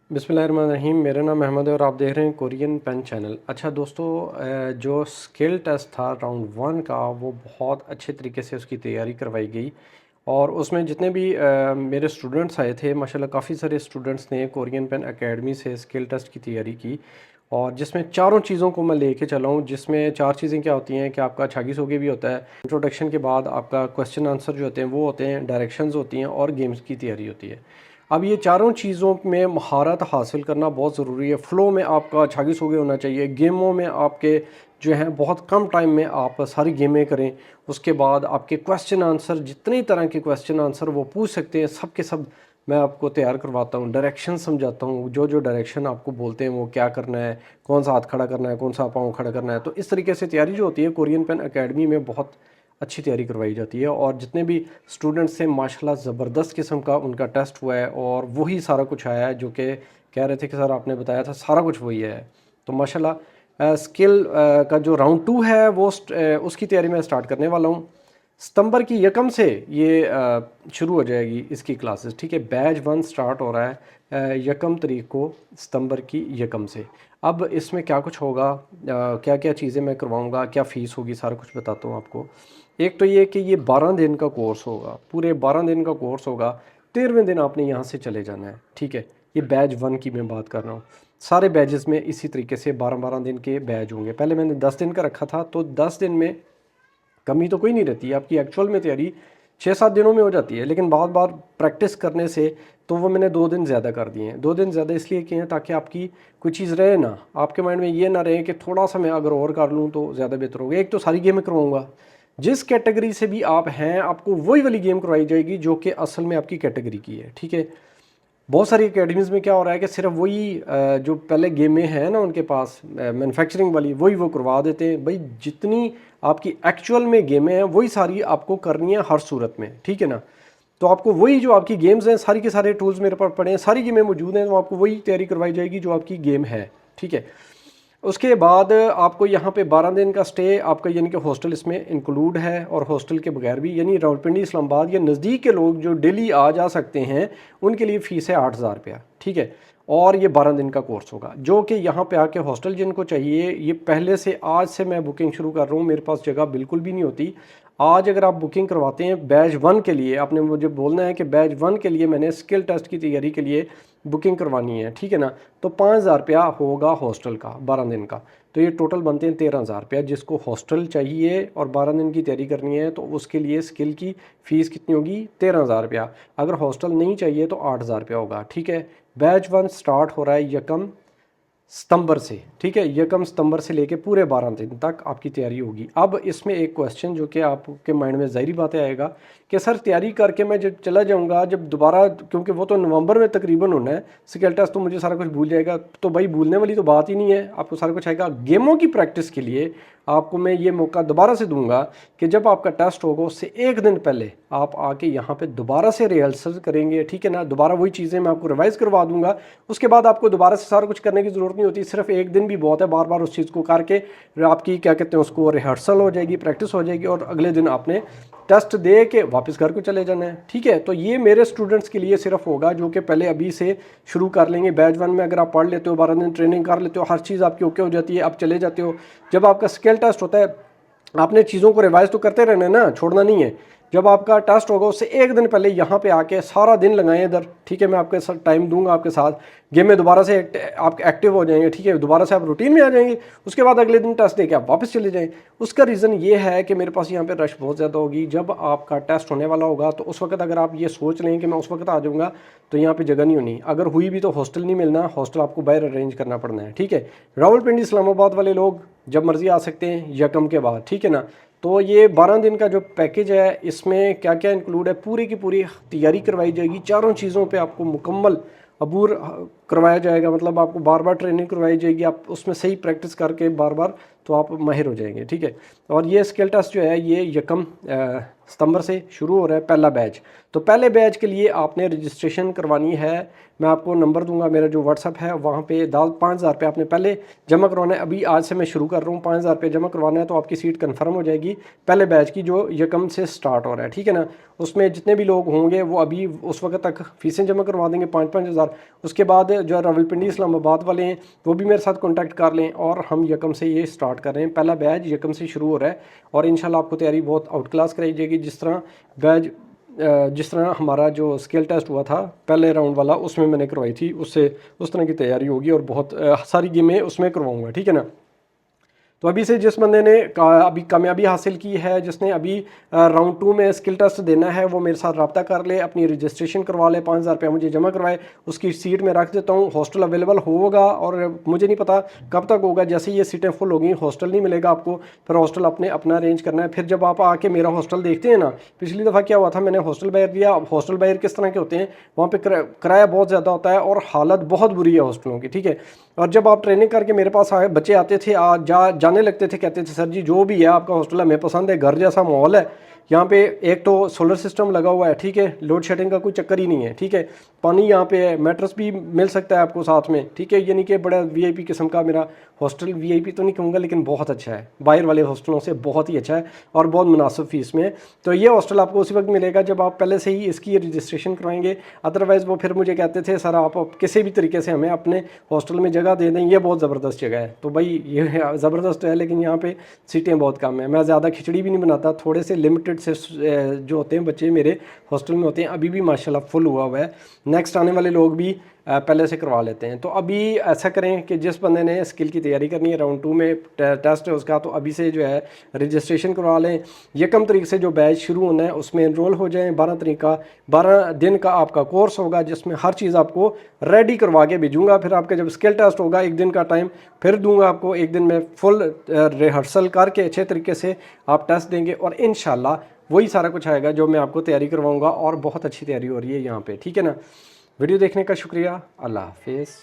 बिस्मिल्लाहिर्रहमानिर्रहीम। मेरा नाम अहमद है और आप देख रहे हैं कोरियन पेन चैनल। अच्छा दोस्तों, जो स्किल टेस्ट था राउंड वन का, वो बहुत अच्छे तरीके से उसकी तैयारी करवाई गई। और उसमें जितने भी मेरे स्टूडेंट्स आए थे, माशाल्लाह काफ़ी सारे स्टूडेंट्स ने कोरियन पेन एकेडमी से स्किल टेस्ट की तैयारी की। और जिसमें चारों चीज़ों को मैं लेके चला हूँ, जिसमें चार चीज़ें क्या होती हैं कि आपका छागी सोगी भी होता है, इंट्रोडक्शन के बाद आपका क्वेश्चन आंसर जो होते हैं वो होते हैं, डायरेक्शंस होती हैं और गेम्स की तैयारी होती है। अब ये चारों चीज़ों में महारत हासिल करना बहुत ज़रूरी है। फ़्लो में आपका छागी सोगे होना चाहिए। गेमों में आपके जो हैं बहुत कम टाइम में आप सारी गेमें करें। उसके बाद आपके क्वेश्चन आंसर, जितनी तरह के क्वेश्चन आंसर वो पूछ सकते हैं, सब के सब मैं आपको तैयार करवाता हूँ। डायरेक्शन समझाता हूँ, जो जो डायरेक्शन आपको बोलते हैं वो क्या करना है, कौन सा हाथ खड़ा करना है, कौन सा पाँव खड़ा करना है। तो इस तरीके से तैयारी जो होती है कोरियन पेन एकेडमी में बहुत अच्छी तैयारी करवाई जाती है। और जितने भी स्टूडेंट्स थे माशाल्लाह ज़बरदस्त किस्म का उनका टेस्ट हुआ है और वही सारा कुछ आया है जो कि कह रहे थे कि सर आपने बताया था, सारा कुछ वही है। तो माशाल्लाह स्किल का जो राउंड टू है वो उसकी तैयारी मैं स्टार्ट करने वाला हूँ। सितंबर की यकम से ये शुरू हो जाएगी इसकी क्लासेस। ठीक है, बैच वन स्टार्ट हो रहा है यकम तारीख को, सितंबर की यकम से। अब इसमें क्या कुछ होगा, क्या क्या चीज़ें मैं करवाऊँगा, क्या फ़ीस होगी, सारा कुछ बताता हूँ आपको। एक तो ये कि ये 12 दिन का कोर्स होगा, पूरे 12 दिन का कोर्स होगा। 13वें दिन आपने यहाँ से चले जाना है। ठीक है, ये बैच वन की मैं बात कर रहा हूँ। सारे बैचेस में इसी तरीके से 12-12 दिन के बैच होंगे। पहले मैंने 10 दिन का रखा था, तो 10 दिन में कमी तो कोई नहीं रहती। आपकी एक्चुअल में तैयारी 6-7 दिनों में हो जाती है, लेकिन बार बार प्रैक्टिस करने से तो वो मैंने 2 दिन ज़्यादा कर दिए हैं। 2 दिन ज़्यादा इसलिए किए हैं ताकि आपकी कोई चीज़ रहे ना, आपके माइंड में ये ना रहे कि थोड़ा सा मैं अगर और कर लूँ तो ज़्यादा बेहतर होगा। एक तो सारी गेमें करवाऊँगा, जिस कैटेगरी से भी आप हैं आपको वही वाली गेम करवाई जाएगी जो कि असल में आपकी कैटेगरी की है। ठीक है, बहुत सारी एकेडमीज़ में क्या हो रहा है कि सिर्फ वही जो पहले गेमें हैं ना उनके पास मैन्युफैक्चरिंग वाली, वही वो करवा देते हैं। भाई जितनी आपकी एक्चुअल में गेमें हैं वही सारी आपको करनी है हर सूरत में। ठीक है ना, तो आपको वही जो आपकी गेम्स हैं, सारी के सारे टूल्स मेरे पास पड़े हैं, सारी गेमें मौजूद हैं, तो आपको वही तैयारी करवाई जाएगी जो आपकी गेम है। ठीक है, उसके बाद आपको यहाँ पे 12 दिन का स्टे आपका, यानी कि हॉस्टल इसमें इंक्लूड है, और हॉस्टल के बगैर भी, यानी रावलपिंडी इस्लामाबाद या नज़दीक के लोग जो डेली आ जा सकते हैं उनके लिए फ़ीस है 8,000 रुपया। ठीक है, और ये 12 दिन का कोर्स होगा, जो कि यहाँ पे आके हॉस्टल जिनको चाहिए, ये पहले से आज से मैं बुकिंग शुरू कर रहा हूँ। मेरे पास जगह बिल्कुल भी नहीं होती। आज अगर आप बुकिंग करवाते हैं बैच वन के लिए, आपने मुझे बोलना है कि बैच वन के लिए मैंने स्किल टेस्ट की तैयारी के लिए बुकिंग करवानी है। ठीक है ना, तो 5,000 रुपया होगा हॉस्टल का 12 दिन का। तो ये टोटल बनते हैं 13,000 रुपया। जिसको हॉस्टल चाहिए और 12 दिन की तैयारी करनी है तो उसके लिए स्किल की फ़ीस कितनी होगी, 13,000 रुपया। अगर हॉस्टल नहीं चाहिए तो 8,000 रुपया होगा। ठीक है, बैच वन स्टार्ट हो रहा है यकम सितंबर से। ठीक है, यकम सितंबर से लेके पूरे 12 दिन तक आपकी तैयारी होगी। अब इसमें एक क्वेश्चन जो कि आपके माइंड में ज़ाहिरी बातें आएगा कि सर तैयारी करके मैं जब चला जाऊंगा, जब दोबारा, क्योंकि वो तो नवंबर में तकरीबन होना है स्किल टेस्ट, तो मुझे सारा कुछ भूल जाएगा। तो भाई भूलने वाली तो बात ही नहीं है, आपको सारा कुछ आएगा। गेमों की प्रैक्टिस के लिए आपको मैं ये मौका दोबारा से दूंगा कि जब आपका टेस्ट होगा उससे एक दिन पहले आप आके यहाँ पे दोबारा से रिहर्सल करेंगे। ठीक है ना, दोबारा वही चीज़ें मैं आपको रिवाइज़ करवा दूंगा। उसके बाद आपको दोबारा से सारा कुछ करने की ज़रूरत नहीं होती, सिर्फ एक दिन भी बहुत है। बार बार उस चीज़ को करके आपकी क्या कहते हैं उसको, रिहर्सल हो जाएगी, प्रैक्टिस हो जाएगी, और अगले दिन आपने टेस्ट दे के वापस घर को चले जाना है। ठीक है, तो ये मेरे स्टूडेंट्स के लिए सिर्फ होगा जो कि पहले अभी से शुरू कर लेंगे। बैच वन में अगर आप पढ़ लेते हो, 12 दिन ट्रेनिंग कर लेते हो, हर चीज़ आपकी ओके हो जाती है, आप चले जाते हो। जब आपका स्किल टेस्ट होता है आपने चीज़ों को रिवाइज तो करते रहना है ना, छोड़ना नहीं है। जब आपका टेस्ट होगा उससे एक दिन पहले यहाँ पे आके सारा दिन लगाएं इधर। ठीक है, मैं आपके साथ टाइम दूंगा, आपके साथ गेम में दोबारा से आप एक्टिव हो जाएंगे। ठीक है, दोबारा से आप रूटीन में आ जाएंगे। उसके बाद अगले दिन टेस्ट दे के आप वापस चले जाएं। उसका रीज़न ये है कि मेरे पास यहाँ पे रश बहुत ज़्यादा होगी। जब आपका टेस्ट होने वाला होगा तो उस वक्त अगर आप ये सोच लें कि मैं उस वक्त आ जाऊँगा, तो यहाँ पे जगह नहीं होनी। अगर हुई भी तो हॉस्टल नहीं मिलना, हॉस्टल आपको बाहर अरेंज करना पड़ना है। ठीक है, रावलपिंडी इस्लामाबाद वाले लोग जब मर्जी आ सकते हैं यकम के बाद। ठीक है ना, तो ये 12 दिन का जो पैकेज है इसमें क्या क्या इंक्लूड है, पूरी की पूरी तैयारी करवाई जाएगी। चारों चीज़ों पे आपको मुकम्मल अबूर करवाया जाएगा। मतलब आपको बार बार ट्रेनिंग करवाई जाएगी, आप उसमें सही प्रैक्टिस करके बार बार तो आप माहिर हो जाएंगे, ठीक है। और ये स्किल टेस्ट जो है ये 1 सितंबर से शुरू हो रहा है, पहला बैच। तो पहले बैच के लिए आपने रजिस्ट्रेशन करवानी है। मैं आपको नंबर दूंगा, मेरा जो व्हाट्सअप है वहाँ पे 5,000 रुपये आपने पहले जमा करवाना है। अभी आज से मैं शुरू कर रहा हूँ, 5,000 रुपये जमा करवाना है तो आपकी सीट कंफर्म हो जाएगी पहले बैच की, जो 1 से स्टार्ट हो रहा है, ठीक है ना। उसमें जितने भी लोग होंगे वो अभी उस वक्त तक फ़ीसें जमा करवा देंगे 5-5 हज़ार। उसके बाद जो रावलपिंडी इस्लामाबाद वाले हैं वो भी मेरे साथ कॉन्टैक्ट कर लें, और हम 1 से ये स्टार्ट कर रहे हैं। पहला बैच 1 से शुरू हो रहा है और इंशाल्लाह आपको तैयारी बहुत आउट क्लास कराई जाएगी। जिस तरह हमारा जो स्किल टेस्ट हुआ था पहले राउंड वाला उसमें मैंने करवाई थी, उससे उस तरह की तैयारी होगी और बहुत सारी गेमें उसमें करवाऊंगा, ठीक है ना। तो अभी से जिस बंदे ने अभी कामयाबी हासिल की है, जिसने अभी राउंड 2 में स्किल टेस्ट देना है, वो मेरे साथ रब्ता कर ले, अपनी रजिस्ट्रेशन करवा ले, 5,000 रुपया मुझे जमा करवाए, उसकी सीट में रख देता हूँ। हॉस्टल अवेलेबल होगा और मुझे नहीं पता कब तक होगा। जैसे ये सीटें फुल होगी हॉस्टल नहीं मिलेगा आपको, फिर हॉस्टल अपना अरेंज करना है। फिर जब आप आके मेरा हॉस्टल देखते हैं ना, पिछली दफ़ा क्या हुआ था, मैंने हॉस्टल बाहर दिया। हॉस्टल बाहर किस तरह के होते हैं, वहाँ पर किराया बहुत ज़्यादा होता है और हालत बहुत बुरी है हॉस्टलों की, ठीक है। और जब आप ट्रेनिंग करके मेरे पास आए, बच्चे आते थे जाने लगते थे, कहते थे सर जी जो भी है आपका हॉस्टल हमें पसंद है, घर जैसा माहौल है यहाँ पे। एक तो सोलर सिस्टम लगा हुआ है, ठीक है, लोड शेडिंग का कोई चक्कर ही नहीं है, ठीक है। पानी यहाँ पे है, मैट्रेस भी मिल सकता है आपको साथ में, ठीक है। यानी कि बड़ा वीआईपी किस्म का मेरा हॉस्टल, वीआईपी तो नहीं कहूँगा लेकिन बहुत अच्छा है, बाहर वाले हॉस्टलों से बहुत ही अच्छा है और बहुत मुनासिब फीस में है। तो ये हॉस्टल आपको उसी वक्त मिलेगा जब आप पहले से ही इसकी रजिस्ट्रेशन करवाएंगे। अदरवाइज़ वो फिर मुझे कहते थे सर आप किसी भी तरीके से हमें अपने हॉस्टल में जगह दे दें, ये बहुत ज़बरदस्त जगह है। तो भाई ये ज़बरदस्त है लेकिन यहाँ पे सीटें बहुत कम है। मैं ज़्यादा खिचड़ी भी नहीं बनाता, थोड़े से लिमिटेड से जो होते हैं बच्चे मेरे हॉस्टल में होते हैं। अभी भी माशाल्लाह फुल हुआ है, नेक्स्ट आने वाले लोग भी पहले से करवा लेते हैं। तो अभी ऐसा करें कि जिस बंदे ने स्किल की तैयारी करनी है, राउंड 2 में टेस्ट है उसका, तो अभी से जो है रजिस्ट्रेशन करवा लें। 1 तारीख से जो बैच शुरू होना है उसमें इनरोल हो जाएं। 12 दिन का आपका कोर्स होगा जिसमें हर चीज़ आपको रेडी करवा के भेजूँगा। फिर आपका जब स्किल टेस्ट होगा 1 दिन का टाइम फिर दूंगा आपको, 1 दिन में फुल रिहर्सल करके अच्छे तरीके से आप टेस्ट देंगे और इंशाल्लाह वही सारा कुछ आएगा जो मैं आपको तैयारी करवाऊँगा। और बहुत अच्छी तैयारी हो रही है यहाँ पर, ठीक है ना। वीडियो देखने का शुक्रिया, अल्लाह हाफिज़।